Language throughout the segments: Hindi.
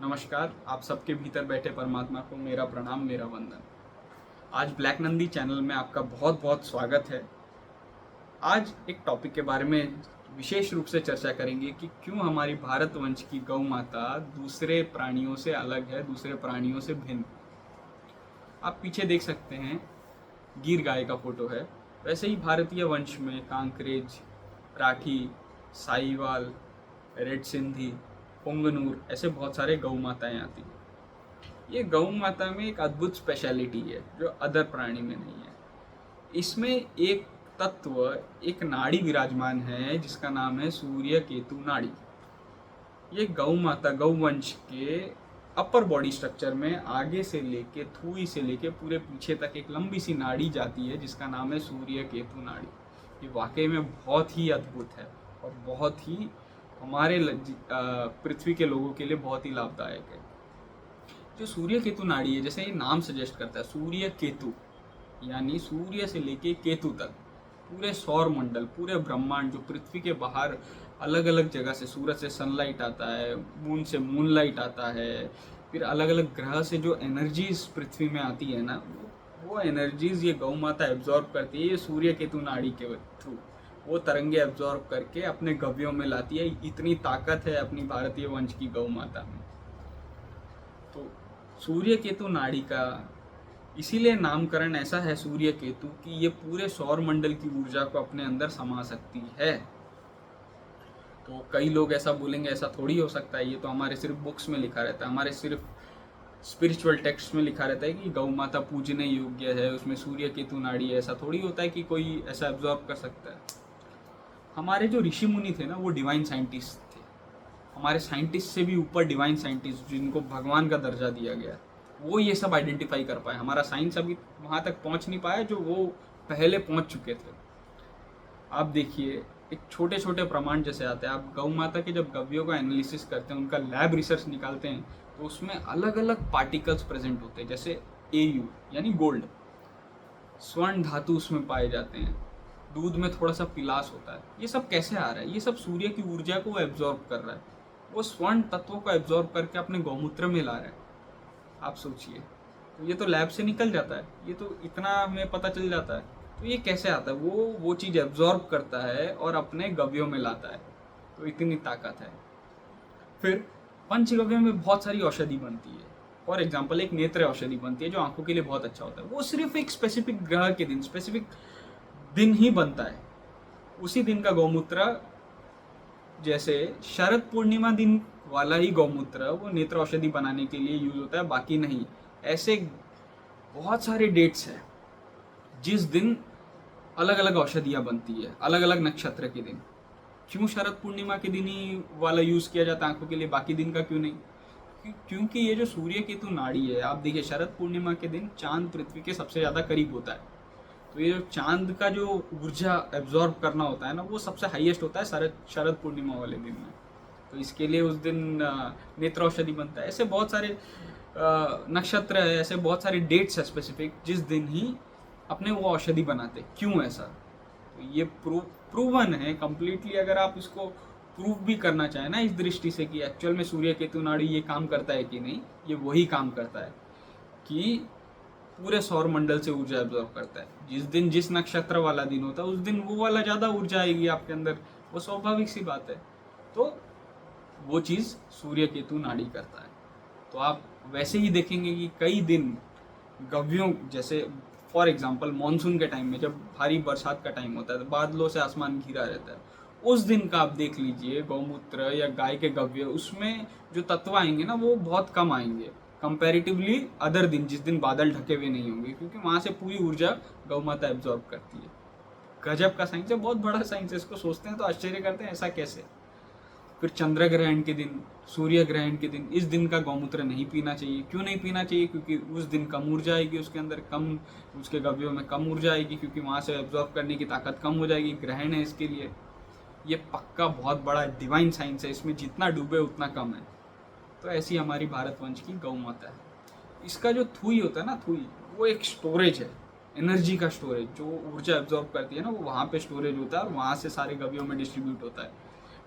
नमस्कार, आप सबके भीतर बैठे परमात्मा को मेरा प्रणाम, मेरा वंदन। आज ब्लैक नंदी चैनल में आपका बहुत बहुत स्वागत है। आज एक टॉपिक के बारे में विशेष रूप से चर्चा करेंगे कि क्यों हमारी भारत वंश की गौ माता दूसरे प्राणियों से अलग है, दूसरे प्राणियों से भिन्न। आप पीछे देख सकते हैं, गीर गाय का फोटो है। वैसे ही भारतीय वंश में कांकरेज, राठी, साहिवाल, रेड सिंधी, पुंगनूर ऐसे बहुत सारे गौ माताएं आती हैं। ये गौ माता में एक अद्भुत स्पेशलिटी है जो अदर प्राणी में नहीं है। इसमें एक तत्व, एक नाड़ी विराजमान है जिसका नाम है सूर्य केतु नाड़ी। ये गौ माता गौवंश के अपर बॉडी स्ट्रक्चर में आगे से लेके थूई से लेके पूरे पीछे तक एक लंबी सी नाड़ी जाती है जिसका नाम है सूर्य केतु नाड़ी। ये वाकई में बहुत ही अद्भुत है और बहुत ही हमारे पृथ्वी के लोगों के लिए बहुत ही लाभदायक है। जो सूर्य केतु नाड़ी है, जैसे ये नाम सजेस्ट करता है, सूर्य केतु यानी सूर्य से लेके केतु तक पूरे सौर मंडल, पूरे ब्रह्मांड, जो पृथ्वी के बाहर अलग अलग जगह से, सूरज से सनलाइट आता है, मून से मूनलाइट आता है, फिर अलग अलग ग्रह से जो एनर्जीज पृथ्वी में आती है ना, वो एनर्जीज ये गौ माता एब्जॉर्ब करती है। ये सूर्य केतु नाड़ी के थ्रू वो तरंगे एब्जॉर्ब करके अपने गव्यों में लाती है। इतनी ताकत है अपनी भारतीय वंश की गौ माता में। तो सूर्य केतु नाड़ी का इसीलिए नामकरण ऐसा है सूर्य केतु कि ये पूरे सौर मंडल की ऊर्जा को अपने अंदर समा सकती है। तो कई लोग ऐसा बोलेंगे, ऐसा थोड़ी हो सकता है, ये तो हमारे सिर्फ बुक्स में लिखा रहता है, हमारे सिर्फ स्पिरिचुअल टेक्स्ट में लिखा रहता है कि गौ माता पूजने योग्य है, उसमें सूर्य केतु नाड़ी है। ऐसा थोड़ी होता है कि कोई ऐसा एब्जॉर्ब कर सकता है। हमारे जो ऋषि मुनि थे ना, वो डिवाइन साइंटिस्ट थे। हमारे साइंटिस्ट से भी ऊपर डिवाइन साइंटिस्ट, जिनको भगवान का दर्जा दिया गया, वो ये सब आइडेंटिफाई कर पाए। हमारा साइंस अभी वहाँ तक पहुँच नहीं पाया जो वो पहले पहुँच चुके थे। आप देखिए, एक छोटे छोटे प्रमाण जैसे आते हैं। आप गौ माता के जब गव्यों का एनालिसिस करते हैं, उनका लैब रिसर्च निकालते हैं, तो उसमें अलग अलग पार्टिकल्स प्रेजेंट होते हैं। जैसे AU यानी गोल्ड, स्वर्ण धातु उसमें पाए जाते हैं। दूध में थोड़ा सा पिलास होता है। ये सब कैसे आ रहा है? ये सब सूर्य की ऊर्जा को वो एब्जॉर्ब कर रहा है। वो स्वर्ण तत्वों को एब्जॉर्ब करके अपने गौमूत्र में ला रहा है। आप सोचिए, तो ये तो लैब से निकल जाता है, ये तो इतना हमें पता चल जाता है। तो ये कैसे आता है? वो चीज़ एब्जॉर्ब करता है और अपने गव्यों में लाता है। तो इतनी ताकत है। फिर पंचगव्य में बहुत सारी औषधि बनती है। फॉर एग्जाम्पल, एक नेत्र औषधि बनती है जो आंखों के लिए बहुत अच्छा होता है। वो सिर्फ एक स्पेसिफिक ग्रह के दिन, स्पेसिफिक दिन ही बनता है। उसी दिन का गौमूत्र, जैसे शरद पूर्णिमा दिन वाला ही गौमूत्र वो नेत्र औषधि बनाने के लिए यूज होता है, बाकी नहीं। ऐसे बहुत सारे डेट्स हैं जिस दिन अलग अलग औषधियाँ बनती है, अलग अलग नक्षत्र के दिन। क्यों शरद पूर्णिमा के दिन ही वाला यूज किया जाता है आंखों के लिए, बाकी दिन का क्यों नहीं? क्योंकि ये जो सूर्य केतु नाड़ी है, आप देखिए, शरद पूर्णिमा के दिन चांद पृथ्वी के सबसे ज्यादा करीब होता है। तो ये जो चांद का जो ऊर्जा एब्जॉर्ब करना होता है ना, वो सबसे हाईएस्ट होता है शरद पूर्णिमा वाले दिन में। तो इसके लिए उस दिन नेत्र औषधि बनता है। ऐसे बहुत सारे नक्षत्र है, ऐसे बहुत सारे डेट्स है स्पेसिफिक, जिस दिन ही अपने वो औषधि बनाते। क्यों ऐसा? तो ये प्रूवन है कंप्लीटली। अगर आप इसको प्रूव भी करना चाहें ना इस दृष्टि से कि एक्चुअल में सूर्य केतु नाड़ी ये काम करता है कि नहीं, ये वही काम करता है कि पूरे सौर मंडल से ऊर्जा एब्जॉर्ब करता है। जिस दिन जिस नक्षत्र वाला दिन होता है, उस दिन वो वाला ज़्यादा ऊर्जा आएगी आपके अंदर। वो स्वाभाविक सी बात है। तो वो चीज़ सूर्य केतु नाड़ी करता है। तो आप वैसे ही देखेंगे कि कई दिन गव्यों, जैसे फॉर एग्जांपल मॉनसून के टाइम में जब भारी बरसात का टाइम होता है, तो बादलों से आसमान घिरा रहता है, उस दिन का आप देख लीजिए गौमूत्र या गाय के गव्य, उसमें जो तत्व आएंगे ना, वो बहुत कम आएंगे कंपैरेटिवली अदर दिन, जिस दिन बादल ढके हुए नहीं होंगे, क्योंकि वहाँ से पूरी ऊर्जा गौ माता एब्जॉर्ब करती है। गजब का साइंस है, बहुत बड़ा साइंस है। इसको सोचते हैं तो आश्चर्य करते हैं, ऐसा कैसे? फिर चंद्र ग्रहण के दिन, सूर्य ग्रहण के दिन, इस दिन का गौमूत्र नहीं पीना चाहिए। क्यों नहीं पीना चाहिए? क्योंकि उस दिन कम ऊर्जा आएगी उसके अंदर, कम, उसके गव्यों में कम ऊर्जा आएगी, क्योंकि वहाँ से एब्जॉर्ब करने की ताकत कम हो जाएगी। ग्रहण है इसके लिए। ये पक्का बहुत बड़ा डिवाइन साइंस है, इसमें जितना डूबे उतना कम है। तो ऐसी हमारी भारतवंश की गौ माता है। इसका जो थूई होता है ना, थूई, वो एक स्टोरेज है, एनर्जी का स्टोरेज। जो ऊर्जा एब्जॉर्ब करती है ना, वो वहाँ पे स्टोरेज होता है और वहाँ से सारे गव्यों में डिस्ट्रीब्यूट होता है।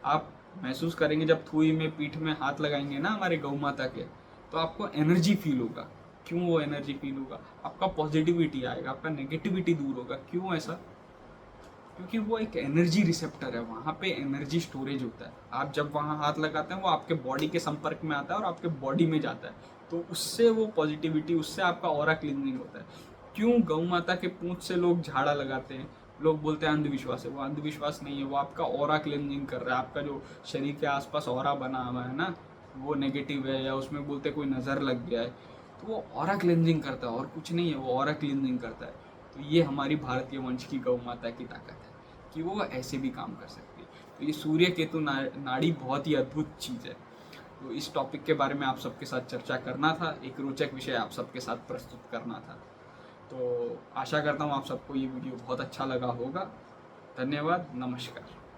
आप महसूस करेंगे, जब थूई में पीठ में हाथ लगाएंगे ना हमारे गौ माता के, तो आपको एनर्जी फील होगा। क्यों वो एनर्जी फील होगा? आपका पॉजिटिविटी आएगा, आपका नेगेटिविटी दूर होगा। क्यों ऐसा? क्योंकि वो एक एनर्जी रिसेप्टर है, वहाँ पे एनर्जी स्टोरेज होता है। आप जब वहाँ हाथ लगाते हैं वो आपके बॉडी के संपर्क में आता है और आपके बॉडी में जाता है, तो उससे वो पॉजिटिविटी, उससे आपका ऑरा क्लींजिंग होता है। क्यों गौ माता के पूंछ से लोग झाड़ा लगाते हैं? लोग बोलते हैं अंधविश्वास है, वो अंधविश्वास नहीं है, वो आपका ऑरा क्लींजिंग कर रहा है। आपका जो शरीर के आसपास ऑरा बना हुआ है ना, वो नेगेटिव है या उसमें बोलते हैं कोई नज़र लग गया है, तो वो ऑरा क्लींजिंग करता है और कुछ नहीं है, वो ऑरा क्लींजिंग करता है। तो ये हमारी भारतीय वंश की गौ माता की ताकत है कि वो ऐसे भी काम कर सकती है। तो ये सूर्य केतु नाड़ी बहुत ही अद्भुत चीज़ है। तो इस टॉपिक के बारे में आप सबके साथ चर्चा करना था, एक रोचक विषय आप सबके साथ प्रस्तुत करना था। तो आशा करता हूँ आप सबको ये वीडियो बहुत अच्छा लगा होगा। धन्यवाद, नमस्कार।